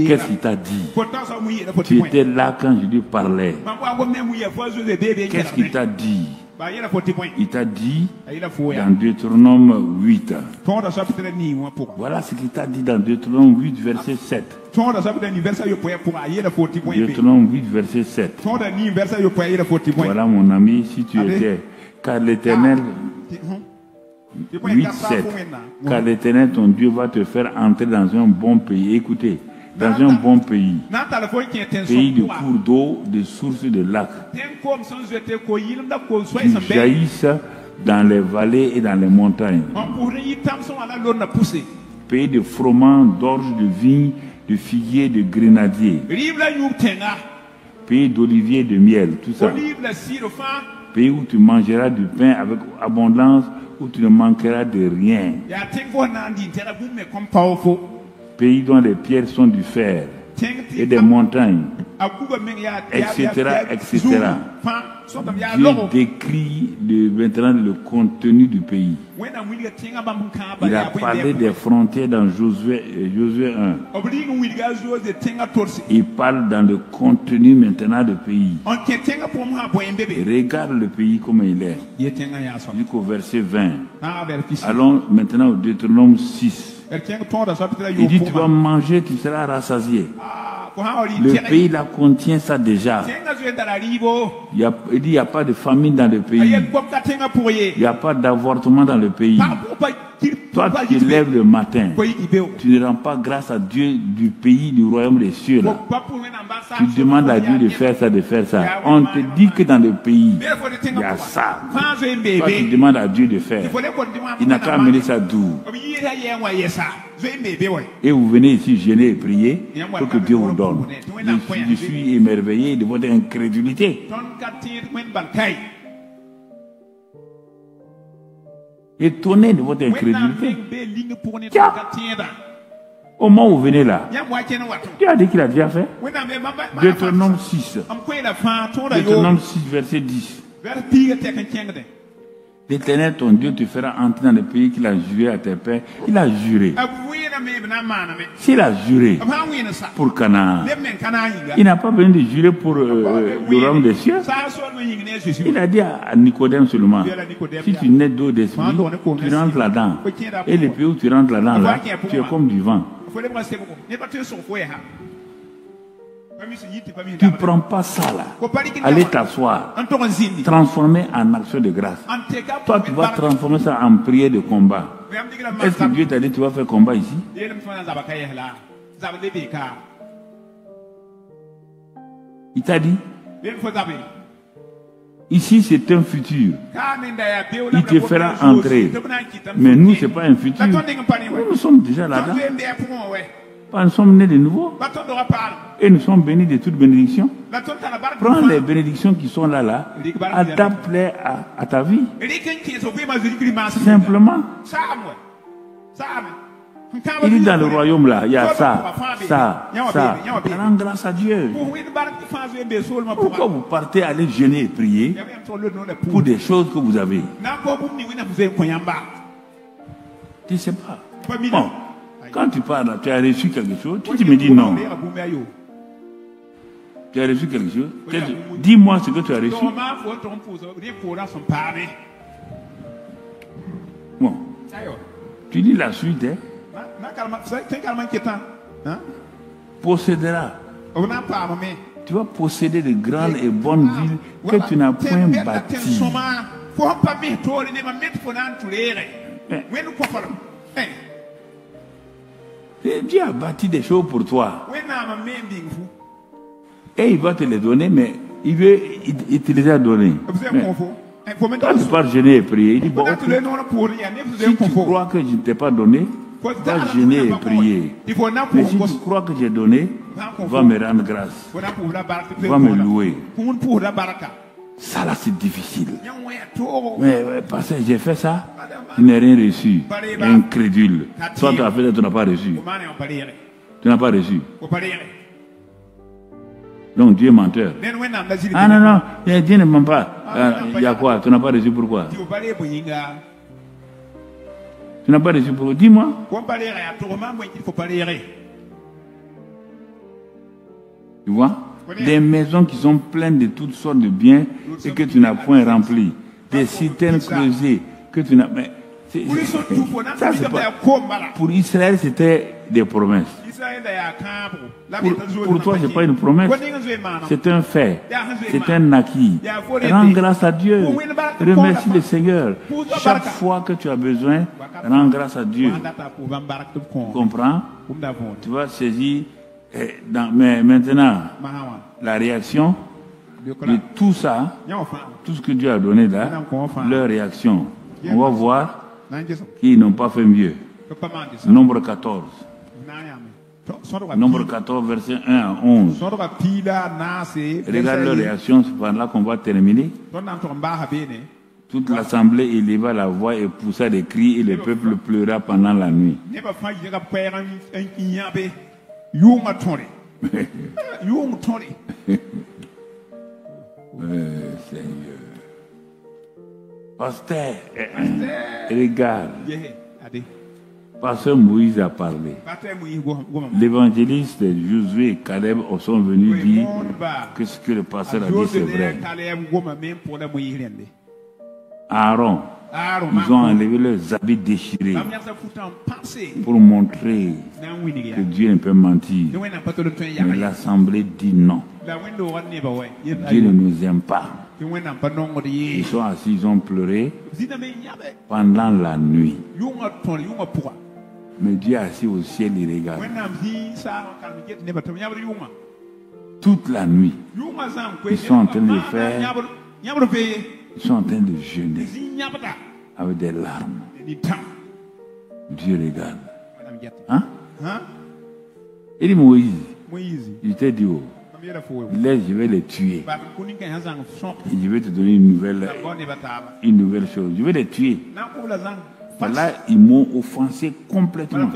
Qu'est-ce qu'il t'a dit? Tu étais là quand je lui parlais. Qu'est-ce qu'il t'a dit? Il t'a dit dans Deutéronome 8. Voilà ce qu'il t'a dit dans Deutéronome 8, verset 7. Deutéronome 8, verset 7. Voilà mon ami, si tu étais. Car l'Éternel, 8, 7. Car l'Éternel, ton Dieu, va te faire entrer dans un bon pays. Écoutez. Dans un bon pays, pays de cours d'eau, de sources de lacs, qui jaillissent dans les vallées et dans les montagnes, pays de froment, d'orge, de vigne, de figuier, de grenadier, pays d'olivier, de miel, tout ça, pays où tu mangeras du pain avec abondance, où tu ne manqueras de rien, pays dont les pierres sont du fer et des montagnes, etc., etc. Dieu décrit maintenant le contenu du pays. Il a parlé des frontières dans Josué 1. Il parle dans le contenu maintenant du pays. Regarde le pays comme il est. Jusqu'au verset 20. Allons maintenant au Deutéronome 6. Il dit, tu vas manger, tu seras rassasié. Le pays là contient ça déjà. Il dit, il n'y a pas de famine dans le pays. Il n'y a pas d'avortement dans le pays. Toi, tu te lèves le matin. Tu ne rends pas grâce à Dieu du pays, du royaume des cieux là. Tu demandes à Dieu de faire ça, de faire ça. On te dit que dans le pays, il y a ça. Toi, tu demandes à Dieu de faire. Il n'a qu'à amener ça d'où? Et vous venez ici gêner et prier pour que Dieu vous donne. Je suis émerveillé de votre incrédulité. Étonné de votre incrédulité. Tiens, au moment où vous venez là, Dieu a dit qu'il a déjà fait. Deutéronome 6. Deutéronome 6, verset 10. L'Éternel, ton Dieu, te fera entrer dans le pays qu'il a juré à tes pères. Il a juré. S'il a juré pour Canaan, il n'a pas besoin de jurer pour le royaume des cieux. Il a dit à Nicodème seulement, si tu nais d'eau d'esprit, tu rentres là-dedans. Et le pays où tu rentres là-dedans, là, tu es comme du vent. Tu ne prends pas ça là. Allez t'asseoir. Transformer en action de grâce. Toi, tu vas transformer ça en prière de combat. Est-ce que Dieu t'a dit que tu vas faire combat ici? Il t'a dit? Ici, c'est un futur. Il te fera entrer. Mais nous, ce n'est pas un futur. Nous sommes déjà là-dedans. Nous sommes nés de nouveau. Et nous sommes bénis de toutes bénédictions. Prends les bénédictions qui sont là, adapte-les à ta vie. Simplement. Il est dans le royaume là, il y a ça. Rends grâce à Dieu. Pourquoi vous partez aller jeûner et prier pour des choses que vous avez? Tu ne sais pas. Bon, quand tu parles, tu as reçu quelque chose, tu me dis non. Tu as reçu quelque chose? Dis-moi ce que tu as reçu. Bon. Tu dis la suite, hein? Possédera. Tu vas posséder de grandes et bonnes villes que tu n'as point bâties. Dieu a bâti des choses pour toi. Et il va te les donner, mais il te les a donnés. Quand tu pars jeûner et prier, il dit bon, okay, si tu crois que je ne t'ai pas donné, va jeûner et prier. Mais si tu crois que j'ai donné, va me rendre grâce. Va me louer. Ça là c'est difficile. Mais parce que j'ai fait ça, je n'ai rien reçu. Incrédule. Toi tu as fait ça, tu n'as pas reçu. Tu n'as pas reçu. Donc Dieu est menteur. Ah non, non, Dieu ne ment pas. Il y a quoi? Tu n'as pas reçu pourquoi? Tu n'as pas reçu pourquoi? Dis-moi. Tu vois? Des maisons qui sont pleines de toutes sortes de biens et que tu n'as point rempli. Des citernes creusées que tu n'as... Mais ça, c'est pas... Pour Israël, c'était des promesses. Pour toi, ce n'est pas une promesse. C'est un fait. C'est un acquis. Rends grâce à Dieu. Remercie le Seigneur. Chaque fois que tu as besoin, rends grâce à Dieu. Tu comprends? Tu vas saisir... mais maintenant, la réaction de tout ça, tout ce que Dieu a donné là, leur réaction, on va voir qu'ils n'ont pas fait mieux. Nombre 14. Nombre 14, verset 1 à 11. Regarde leur réaction, c'est par là qu'on va terminer. Toute l'assemblée éleva la voix et poussa des cris et le peuple pleura pendant la nuit. Seigneur. Pasteur, regarde. Pasteur Moïse a parlé. L'évangéliste Josué et Caleb sont venus dire que ce que le pasteur a dit c'est vrai. Aaron, ils ont enlevé leurs habits déchirés pour montrer que Dieu ne peut mentir. Mais l'assemblée dit non. Dieu ne nous aime pas. Ils sont assis, ils ont pleuré pendant la nuit. Mais Dieu est assis au ciel, il regarde. Toute la nuit, ils sont en train de faire... Ils sont en train de jeûner avec des larmes. Dieu regarde. Hein? Il dit Moïse, il t'a dit, oh, laisse, je vais les tuer. Et je vais te donner une nouvelle chose. Je vais les tuer. Là, ils m'ont offensé complètement.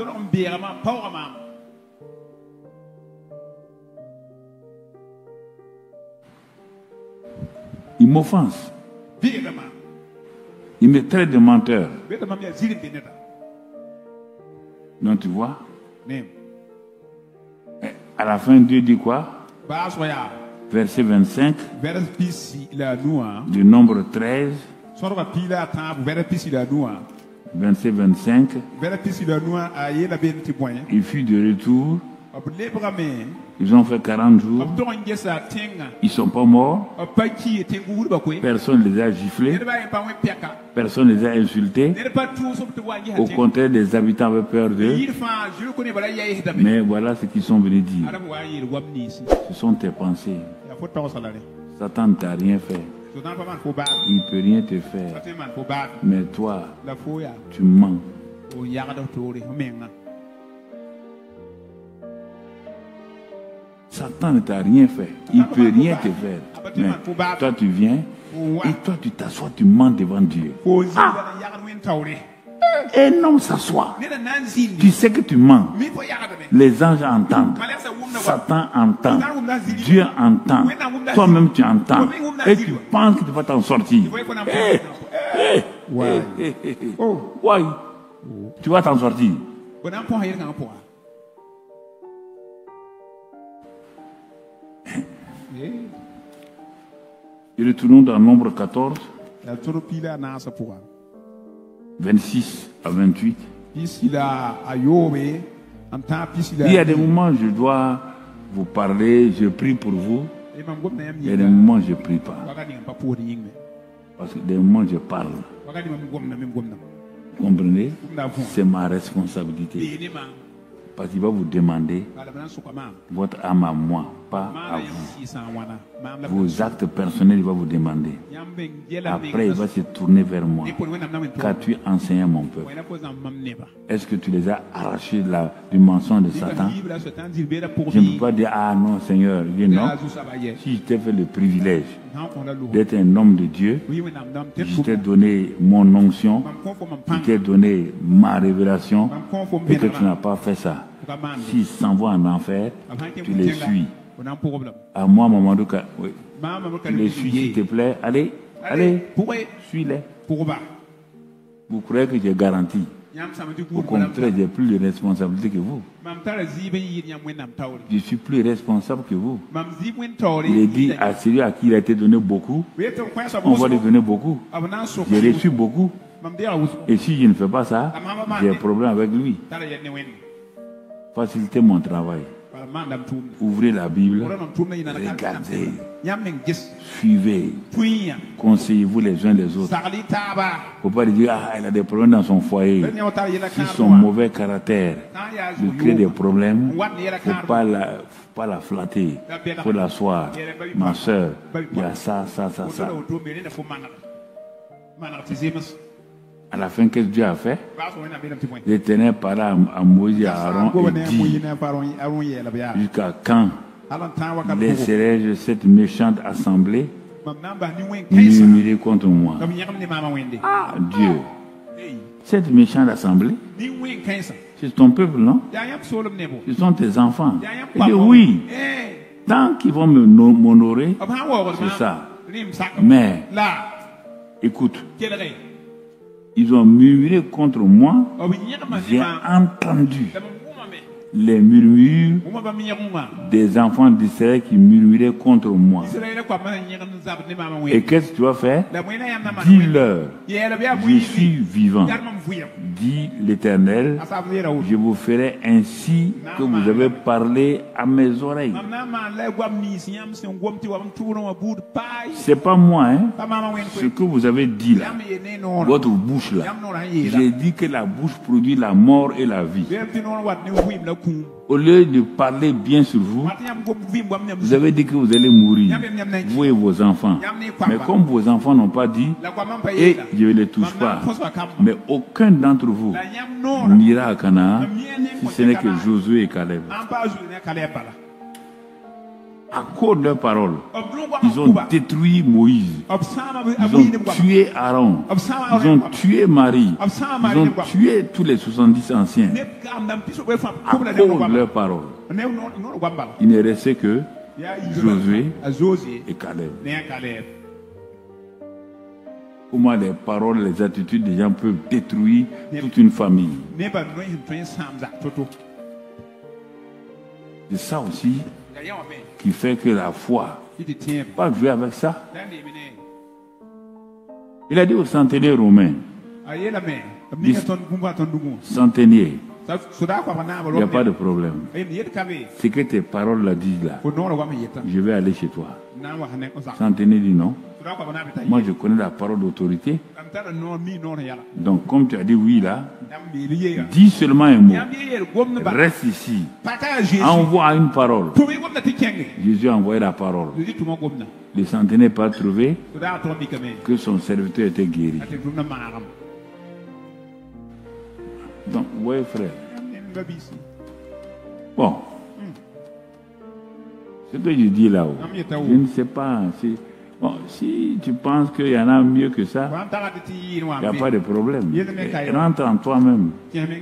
Ils m'offensent. Il me traite de menteur. Donc tu vois, à la fin Dieu dit quoi? Verset 25 du nombre 13, verset 25, il fut de retour. Ils ont fait 40 jours. Ils ne sont pas morts. Personne ne les a giflés. Personne ne les a insultés. Au contraire, les habitants avaient peur d'eux. Mais voilà ce qu'ils sont venus dire. Ce sont tes pensées. Satan ne t'a rien fait. Il ne peut rien te faire. Mais toi, tu mens. Satan ne t'a rien fait. Il ne peut rien te faire. Mais toi, tu viens et toi, tu t'assois, tu mens devant Dieu. Ah. Un homme s'assoit. Tu sais que tu mens. Les anges entendent. Satan entend. Dieu entend. Toi-même, tu entends. Et tu penses que tu vas t'en sortir. Ouais. Tu vas t'en sortir. Et retournons dans Nombre 14, 26 à 28. Il y a des moments où je dois vous parler, je prie pour vous. Il y a des moments où je ne prie pas. Parce que des moments où je parle. Vous comprenez? C'est ma responsabilité. Parce qu'il va vous demander votre âme à moi, pas à vous. Vos actes personnels, il va vous demander. Après, il va se tourner vers moi. Qu'as-tu enseigné à mon peuple? Est-ce que tu les as arrachés du mensonge de Satan? Je ne peux pas dire, ah non, Seigneur, non. Si je t'ai fait le privilège d'être un homme de Dieu, je t'ai donné mon onction, je t'ai donné ma révélation, et que tu n'as pas fait ça. S'ils s'envoient en enfer, tu les suis. À moi, Mamadou, oui. Tu les suis, s'il te plaît. Allez, suis-les. Vous croyez que j'ai garanti? Au contraire, j'ai plus de responsabilité que vous. Je suis plus responsable que vous. Il est dit à celui à qui il a été donné beaucoup, on va lui donner beaucoup. J'ai reçu beaucoup. Et si je ne fais pas ça, j'ai un problème avec lui. Facilitez mon travail. Ouvrez la Bible, regardez, suivez, conseillez-vous les uns les autres. Il ne faut pas dire, ah, elle a des problèmes dans son foyer. Si son mauvais caractère lui crée des problèmes, il ne faut pas la flatter. Il faut l'asseoir. Ma soeur, il y a ça. À la fin, qu'est-ce que Dieu a fait? L'Éternel parla à Moïse et à Aaron et dit, jusqu'à quand laisserai-je cette méchante assemblée murmurer contre moi? Ah, Dieu, cette méchante assemblée, c'est ton peuple, non? Ce sont tes enfants. Il dit oui, tant qu'ils vont m'honorer, c'est ça. Mais, écoute, ils ont murmuré contre moi. J'ai entendu les murmures des enfants d'Israël qui murmuraient contre moi. Et qu'est-ce que tu vas faire? Dis-leur, je suis vivant. Dit l'Éternel, je vous ferai ainsi que vous avez parlé à mes oreilles. C'est pas moi, hein? Ce que vous avez dit là, votre bouche là. J'ai dit que la bouche produit la mort et la vie. Au lieu de parler bien sur vous, vous avez dit que vous allez mourir, vous et vos enfants. Mais comme vos enfants n'ont pas dit, et je ne les touche pas, mais aucun d'entre vous n'ira à Canaan si ce n'est que Josué et Caleb. À cause de leurs paroles, ils ont détruit Moïse, ils ont tué Aaron, ils ont tué Marie, ils ont tué tous les 70 anciens. À cause de leurs paroles, il ne restait que Josué et Caleb. Comment les paroles, les attitudes des gens peuvent détruire toute une famille. C'est ça aussi qui fait que la foi, pas jouer avec ça. Il a dit aux centeniers romains, centeniers, il n'y a pas de problème. C'est que tes paroles la disent là. Je vais aller chez toi. Centenier dit non. Moi je connais la parole d'autorité. Donc comme tu as dit oui là, dis seulement un mot. Reste ici. Envoie une parole. Jésus a envoyé la parole. Le centenaire n'a pas trouvé que son serviteur était guéri. Donc, oui frère. Bon. Ce que je dis là-haut, je ne sais pas. Bon, si tu penses qu'il y en a mieux que ça, il n'y a pas de problème. Rentre en toi-même.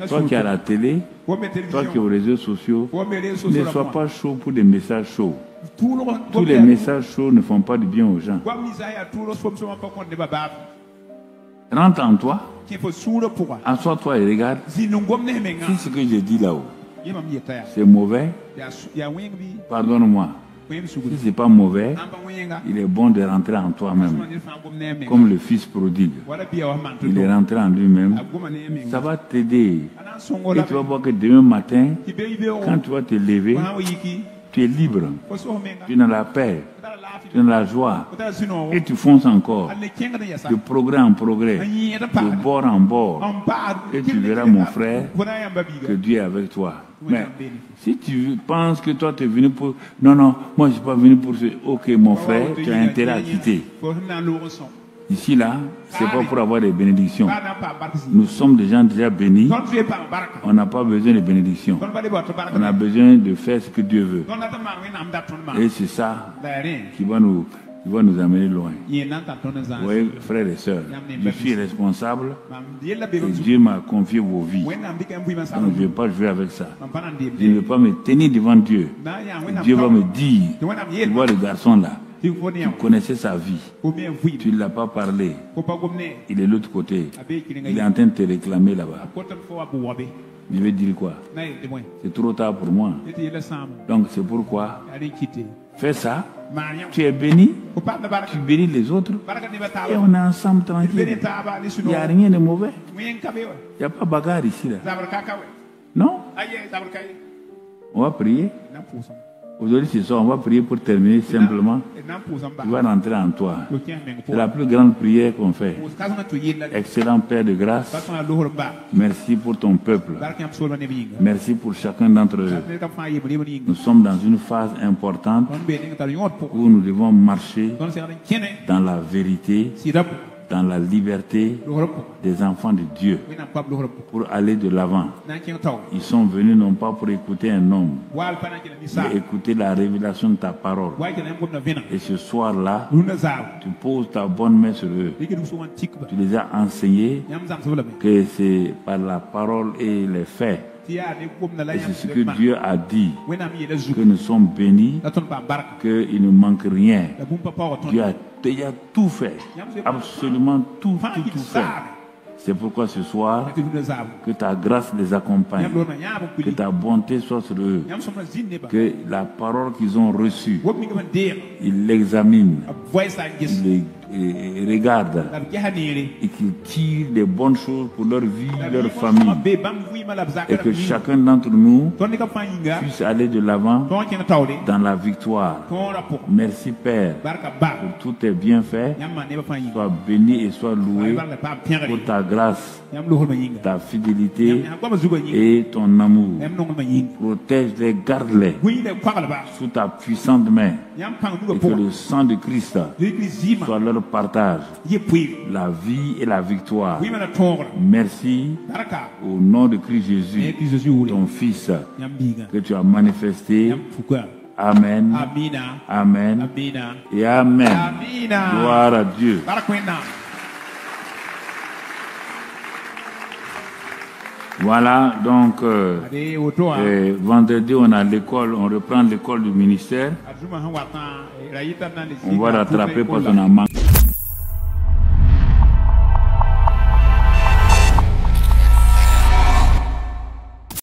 Toi qui as la télé, toi qui es aux réseaux sociaux, ne sois pas chaud pour des messages chauds. Tous les messages chauds ne font pas du bien aux gens. Rentre en toi, assois-toi et regarde. Si ce que j'ai dit là-haut, c'est mauvais, pardonne-moi. Si ce n'est pas mauvais, il est bon de rentrer en toi-même. Comme le fils prodigue. Il est rentré en lui-même. Ça va t'aider. Et tu vas voir que demain matin, quand tu vas te lever, tu es libre. Tu es dans la paix. Tu es dans la joie. Et tu fonces encore. De progrès en progrès. De bord en bord. Et tu verras, mon frère, que Dieu est avec toi. Mais si tu penses que toi tu es venu pour... Non, moi je ne suis pas venu pour ce... Ok, mon frère, tu as intérêt à quitter. Ici, là, ce n'est pas pour avoir des bénédictions. Nous sommes des gens déjà bénis. On n'a pas besoin de bénédictions. On a besoin de faire ce que Dieu veut. Et c'est ça qui va nous amener loin. Vous voyez, frères et sœurs, je suis responsable et Dieu m'a confié vos vies. Donc je ne vais pas jouer avec ça. Je ne vais pas me tenir devant Dieu. Dieu va me dire, tu vois le garçon là, tu connaissais sa vie. Tu ne l'as pas parlé. Il est de l'autre côté. Il est en train de te réclamer là-bas. Je vais dire quoi? C'est trop tard pour moi. Donc c'est pourquoi fais ça. Tu es béni. Tu bénis les autres. Et on est ensemble tranquille. Il n'y a rien de mauvais. Il n'y a pas bagarre ici. Là. Non? On va prier. Aujourd'hui, ce soir, on va prier pour terminer simplement. Tu vas rentrer en toi. C'est la plus grande prière qu'on fait. Excellent Père de grâce. Merci pour ton peuple. Merci pour chacun d'entre eux. Nous sommes dans une phase importante où nous devons marcher dans la vérité, dans la liberté des enfants de Dieu pour aller de l'avant. Ils sont venus non pas pour écouter un homme, mais écouter la révélation de ta parole. Et ce soir-là, tu poses ta bonne main sur eux. Tu les as enseignés que c'est par la parole et les faits. Et c'est ce que Dieu a dit, que nous sommes bénis, qu'il ne manque rien. Dieu a tout fait, absolument tout fait. C'est pourquoi ce soir, que ta grâce les accompagne, que ta bonté soit sur eux, que la parole qu'ils ont reçue, ils l'examinent, ils regardent et qu'ils tirent des bonnes choses pour leur vie, leur famille. Et que chacun d'entre nous puisse aller de l'avant dans la victoire. Merci Père pour tous tes bienfaits. Sois béni et sois loué pour ta grâce, ta fidélité et ton amour. Protège-les, garde-les sous ta puissante main. Et que le sang de Christ soit leur partage, la vie et la victoire. Merci au nom de Christ Jésus, ton Fils, que tu as manifesté. Amen. Amen. Et Amen. Gloire à Dieu. Voilà, donc vendredi on a l'école, on reprend l'école du ministère. On va rattraper parce qu'on a manqué.